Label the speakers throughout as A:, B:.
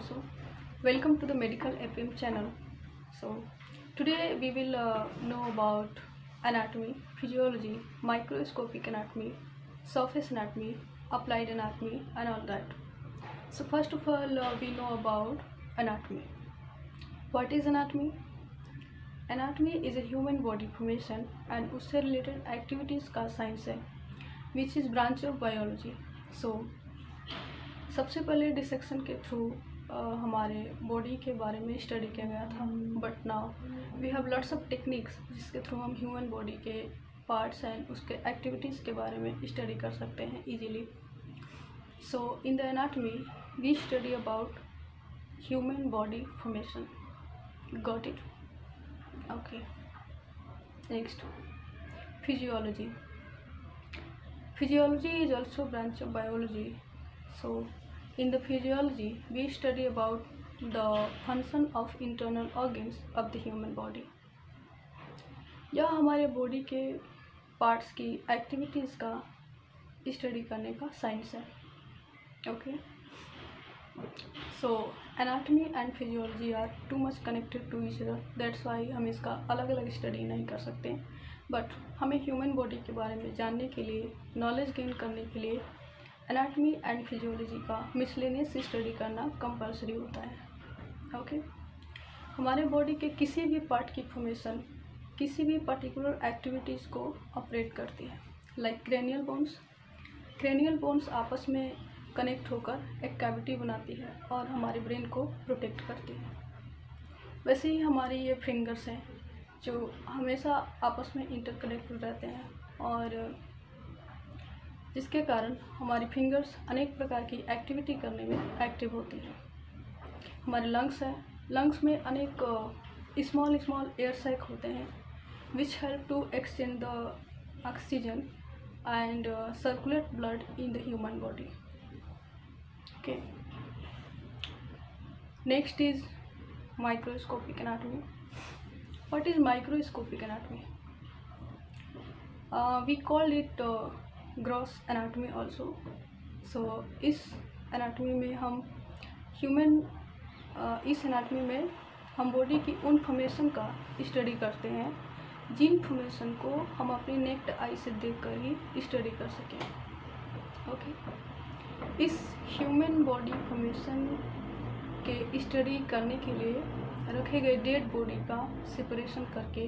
A: also. Welcome to the Medical FM channel. So today we will know about anatomy, physiology, microscopic anatomy, surface anatomy, applied anatomy and all that. So first of all we know about anatomy. What is anatomy? Anatomy is a human body formation and उससे related activities का science है, which is branch of biology. So सबसे पहले dissection के through हमारे body के बारे में स्टडी किया गया था, but now we have lots of techniques जिसके थ्रू हम ह्यूमन बॉडी के पार्ट्स एंड उसके एक्टिविटीज़ के बारे में स्टडी कर सकते हैं easily. So in the anatomy we study about human body formation. Got it? Okay. Next, physiology. Physiology is also a branch of biology. So in the physiology we study about the function of internal organs of the human body. यह हमारे body के parts की activities का study करने का science है. Okay. So anatomy and physiology are too much connected to each other. That's why हम इसका अलग अलग स्टडी नहीं कर सकते, बट हमें ह्यूमन बॉडी के बारे में जानने के लिए, नॉलेज गेन करने के लिए एनाटॉमी एंड फिजियोलॉजी का मिसलेनियस स्टडी करना कंपलसरी होता है. ओके. हमारे बॉडी के किसी भी पार्ट की फॉर्मेशन किसी भी पर्टिकुलर एक्टिविटीज़ को ऑपरेट करती है. Like cranial bones. Cranial bones आपस में कनेक्ट होकर एक कैविटी बनाती है और हमारे ब्रेन को प्रोटेक्ट करती है. वैसे ही हमारे ये फिंगर्स हैं जो हमेशा आपस में इंटरकनेक्टेड रहते हैं और जिसके कारण हमारी फिंगर्स अनेक प्रकार की एक्टिविटी करने में एक्टिव होती हैं. हमारे लंग्स हैं. लंग्स में अनेक स्मॉल एयर सैक होते हैं which help to exchange the oxygen and circulate blood in the human body. Okay. Next is microscopic anatomy. What is microscopic anatomy? We call it gross anatomy also. So इस anatomy में हम इस anatomy में हम body की उन formation का study करते हैं जिन फॉर्मेशन को हम अपनी नेक्ड आई से देखकर ही स्टडी कर सकें. ओके. इस ह्यूमन बॉडी फॉर्मेशन के स्टडी करने के लिए रखे गए डेड बॉडी का सेपरेशन करके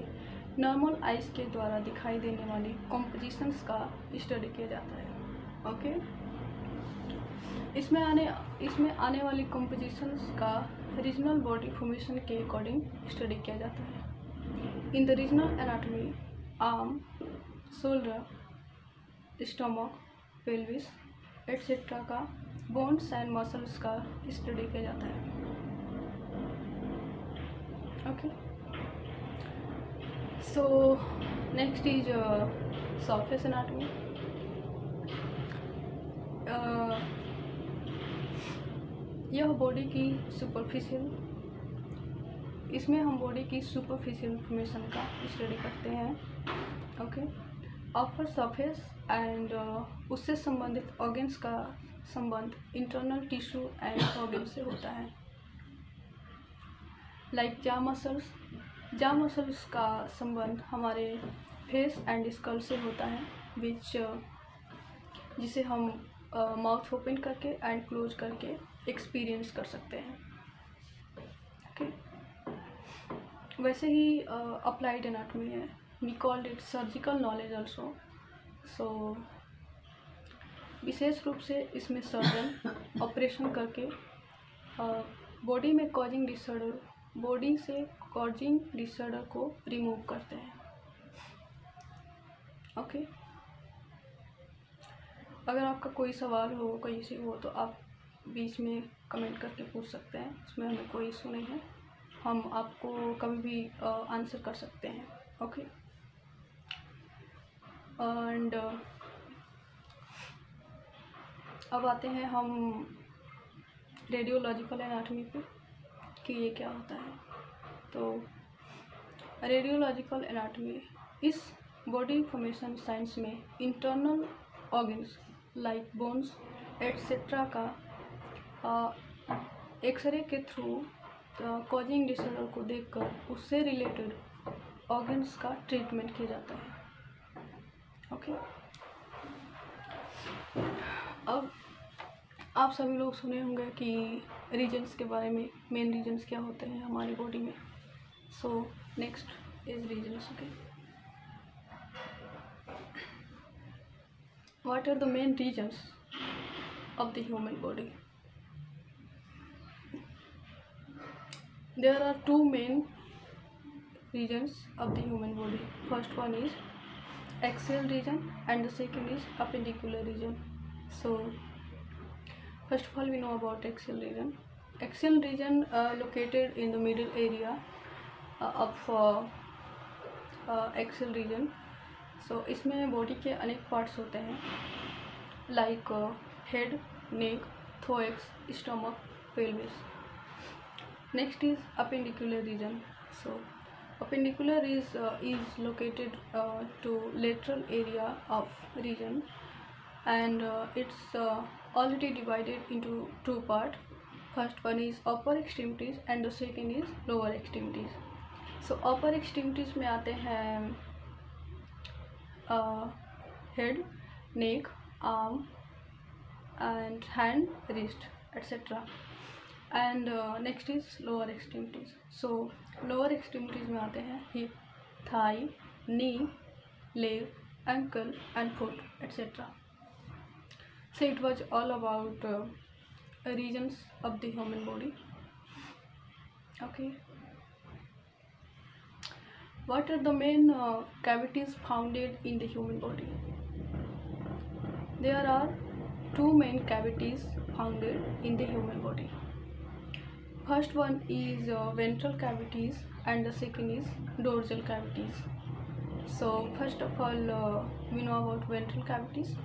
A: नॉर्मल आइज के द्वारा दिखाई देने वाली कॉम्पोजिशंस का स्टडी किया जाता है. ओके. इसमें आने वाली कॉम्पोजिशंस का रीजनल बॉडी फॉर्मेशन के अकॉर्डिंग स्टडी किया जाता है. In the regional anatomy arm, shoulder, stomach, pelvis etcetera का बोन्स एंड मसल्स का स्टडी किया जाता है. Okay, so next is surface anatomy. यह बॉडी की सुपरफिशियल, इसमें हम बॉडी की सुपरफिशियल इंफॉर्मेशन का स्टडी करते हैं. ओके. अपर सरफेस एंड उससे संबंधित ऑर्गन्स का संबंध इंटरनल टिश्यू एंड ऑर्गन से होता है. लाइक जा मसल्स का संबंध हमारे फेस एंड स्कल से होता है जिसे हम माउथ ओपन करके एंड क्लोज करके एक्सपीरियंस कर सकते हैं. ओके. वैसे ही अप्लाइड एनाटॉमी है. We called it surgical knowledge also. So विशेष रूप से इसमें सर्जन ऑपरेशन करके बॉडी से कॉजिंग डिसऑर्डर को रिमूव करते हैं. ओके. अगर आपका कोई सवाल हो, कोई इशू हो तो आप बीच में कमेंट करके पूछ सकते हैं. उसमें हमें कोई इशू नहीं है. हम आपको कभी भी आंसर कर सकते हैं. ओके. एंड अब आते हैं हम रेडियोलॉजिकल एनाटॉमी पे कि ये क्या होता है. तो रेडियोलॉजिकल एनाटॉमी इस बॉडी फॉर्मेशन साइंस में internal organs like bones etcetera का एक्सरे के थ्रू कॉजिंग डिसऑर्डर को देखकर उससे रिलेटेड ऑर्गन्स का ट्रीटमेंट किया जाता है। ओके, अब आप सभी लोग सुने होंगे कि रीजन्स के बारे में, मेन रीजन्स क्या होते हैं हमारी बॉडी में। So next is regions. Okay, what are the main regions of the human body? There are two main regions of the human body. First one is axial region and the second is appendicular region. So first of all we know about axial region. Axial region located in the middle area of axial region. So इसमें body के अनेक parts होते हैं, like head, neck, thorax, stomach, pelvis. Next is appendicular region. So appendicular is located to lateral area of region, and it's already divided into two parts. First one is upper extremities and the second is lower extremities. So upper extremities में आते हैं head, neck, arm and hand, wrist, etc. And next is lower extremities. So lower extremities में आते हैं hip, thigh, knee, leg, ankle and foot, etc. So it was all about regions of the human body. Okay, what are the main cavities found in the human body? There are two main cavities found in the human body. First one is ventral cavities and the second is dorsal cavities. So first of all we know about ventral cavities.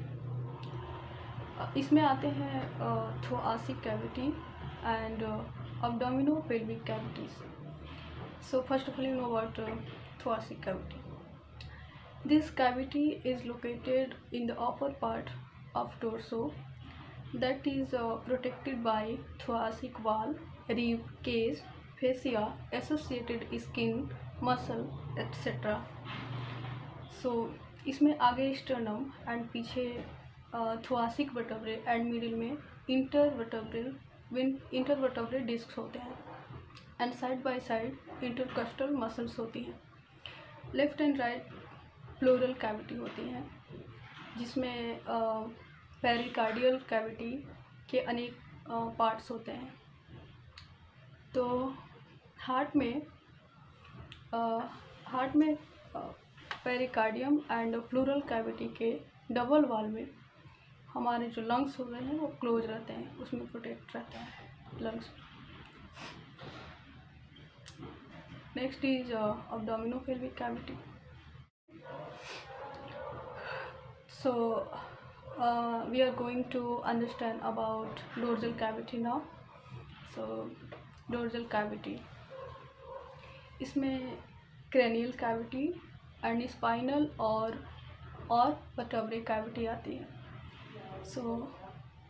A: इसमें आते हैं thoracic cavity and abdominopelvic cavities. So first of all you know about thoracic cavity. This cavity is located in the upper part of torso, that is protected by thoracic wall, rib cage, fascia, associated skin, muscle, etc. So इसमें आगे sternum and पीछे thoracic vertebrae and middle में intervertebral disc होते हैं and side by side intercostal muscles होती हैं. Left and right pleural cavity होती हैं जिसमें पेरिकार्डियल कैविटी के अनेक पार्ट्स होते हैं. तो हार्ट में पेरिकार्डियम एंड प्लूरल कैविटी के डबल वॉल में हमारे जो लंग्स हो गए हैं वो क्लोज रहते हैं, उसमें प्रोटेक्ट रहता है lungs. Next is abdominopelvic cavity. So we are going to understand about dorsal cavity now. So dorsal cavity, इसमें cranial cavity and spinal और vertebrae cavity आती है. So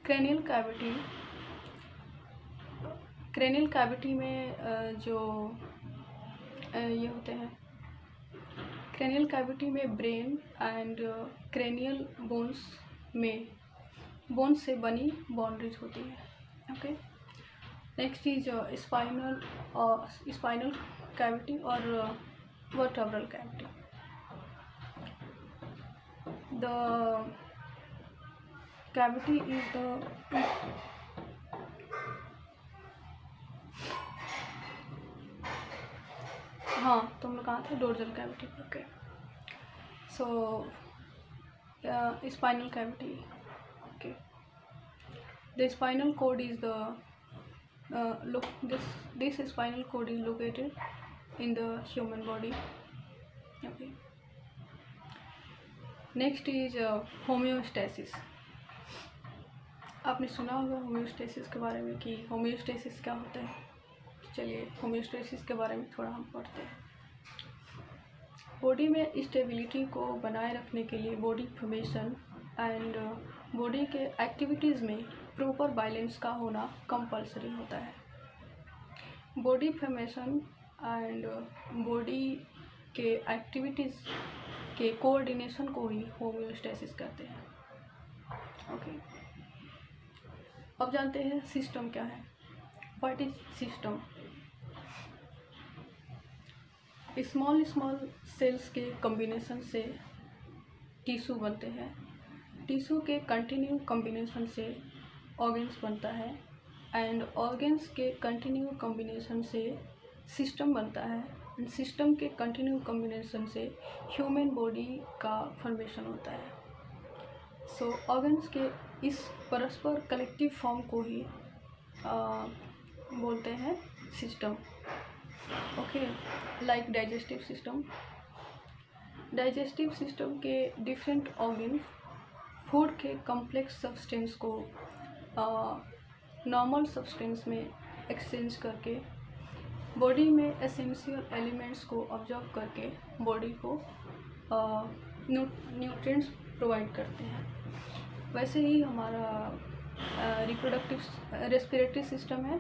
A: cranial cavity में जो ये होते हैं, cranial cavity में ब्रेन एंड cranial बोन्स से बनी बाउंड्रीज होती है. Okay, next is spinal cavity और vertebral cavity. The cavity is the हाँ तो हम लोग कहाँ थे, dorsal cavity. Okay, so spinal cavity. Okay, the spinal cord is the this spinal cord is located in the human body. Okay, next is homeostasis. आपने सुना होगा homeostasis के बारे में कि होम्योस्टेसिस क्या होता है. चलिए होम्योस्टेसिस के बारे में थोड़ा हम पढ़ते हैं. बॉडी में स्टेबिलिटी को बनाए रखने के लिए बॉडी फॉर्मेशन एंड बॉडी के एक्टिविटीज़ में प्रॉपर बैलेंस का होना कंपलसरी होता है. बॉडी फॉर्मेशन एंड बॉडी के एक्टिविटीज़ के कोऑर्डिनेशन को ही होम्योस्टेसिस कहते हैं। ओके, अब जानते हैं सिस्टम क्या है। What is system? Small cells के कॉम्बिनेशन से टिश्यू बनते हैं। टिश्यू के कंटिन्यू कॉम्बिनेशन से ऑर्गन्स बनता है एंड ऑर्गन्स के कंटिन्यू कॉम्बिनेशन से सिस्टम बनता है एंड सिस्टम के कंटिन्यू कॉम्बिनेशन से ह्यूमन बॉडी का फॉर्मेशन होता है। सो ऑर्गन्स के इस परस्पर कलेक्टिव फॉर्म को ही बोलते हैं system. Okay, like digestive system के डिफरेंट ऑर्गन्स फूड के कॉम्प्लेक्स सब्सटेंस को नॉर्मल सब्सटेंस में एक्सचेंज करके बॉडी में एसेंशियल एलिमेंट्स को ऑब्जर्व करके बॉडी को न्यूट्रिएंट्स प्रोवाइड करते हैं। वैसे ही हमारा रेस्पिरेटरी सिस्टम है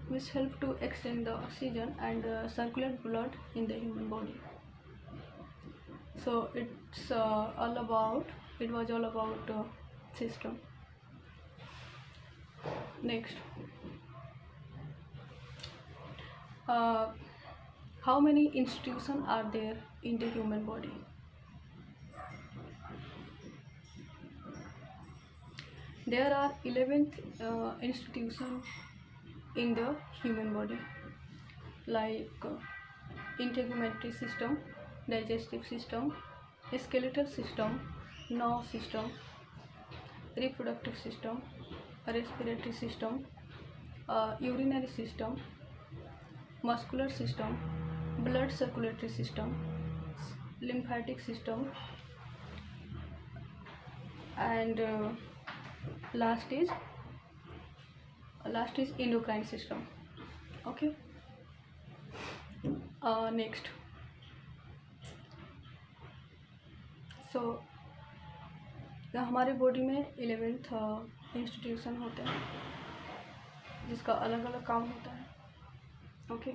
A: which help to exchange the oxygen and circulate blood in the human body. So it was all about system. Next, how many institutions are there in the human body? There are 11 institutions in the human body, like integumentary system, digestive system, skeletal system, nerve system, reproductive system, respiratory system, urinary system, muscular system, blood circulatory system, lymphatic system, and last is endocrine system. Okay, next, so हमारे body में 11th institution होते हैं जिसका अलग अलग काम होता है। ओके,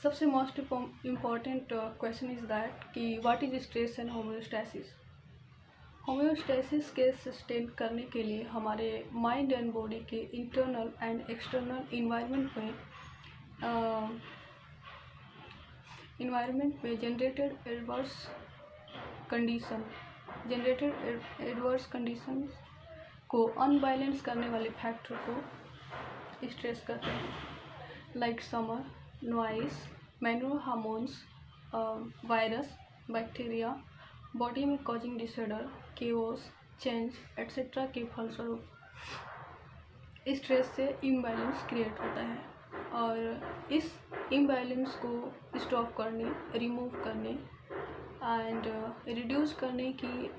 A: सबसे most important question is that कि what is stress and homeostasis. Homeostasis के सस्टेन करने के लिए हमारे माइंड एंड बॉडी के इंटरनल एंड एक्सटर्नल इन्वायरमेंट में जनरेटेड एडवर्स कंडीशन को अनबैलेंस करने वाले फैक्टर को स्ट्रेस कहते हैं, like summer, noise, manual hormones, virus, bacteria, body में causing disorder, chaos, change etcetera के फलस्वरूप स्ट्रेस से इम्बैलेंस क्रिएट होता है और इस इम्बैलेंस को स्टॉप करने, रिमूव करने एंड रिड्यूस करने की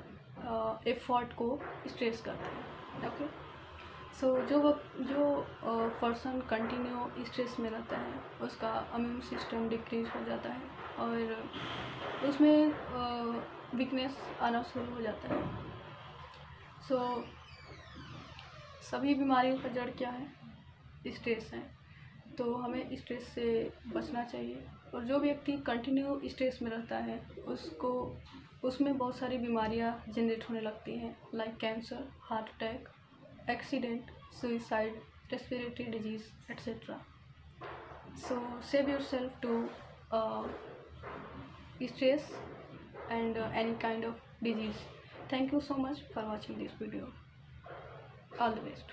A: एफर्ट को स्ट्रेस करते हैं। ओके, सो जो पर्सन कंटिन्यू स्ट्रेस में रहता है उसका इम्यून सिस्टम डिक्रीज हो जाता है और उसमें वीकनेस आना शुरू हो जाता है। सो सभी बीमारियों का जड़ क्या है? स्ट्रेस है। तो हमें स्ट्रेस से बचना चाहिए और जो व्यक्ति कंटिन्यू स्ट्रेस में रहता है उसमें बहुत सारी बीमारियां जनरेट होने लगती हैं, like cancer, heart attack, accident, suicide, respiratory disease etcetera. So save yourself to stress and any kind of disease. Thank you so much for watching this video. All the best.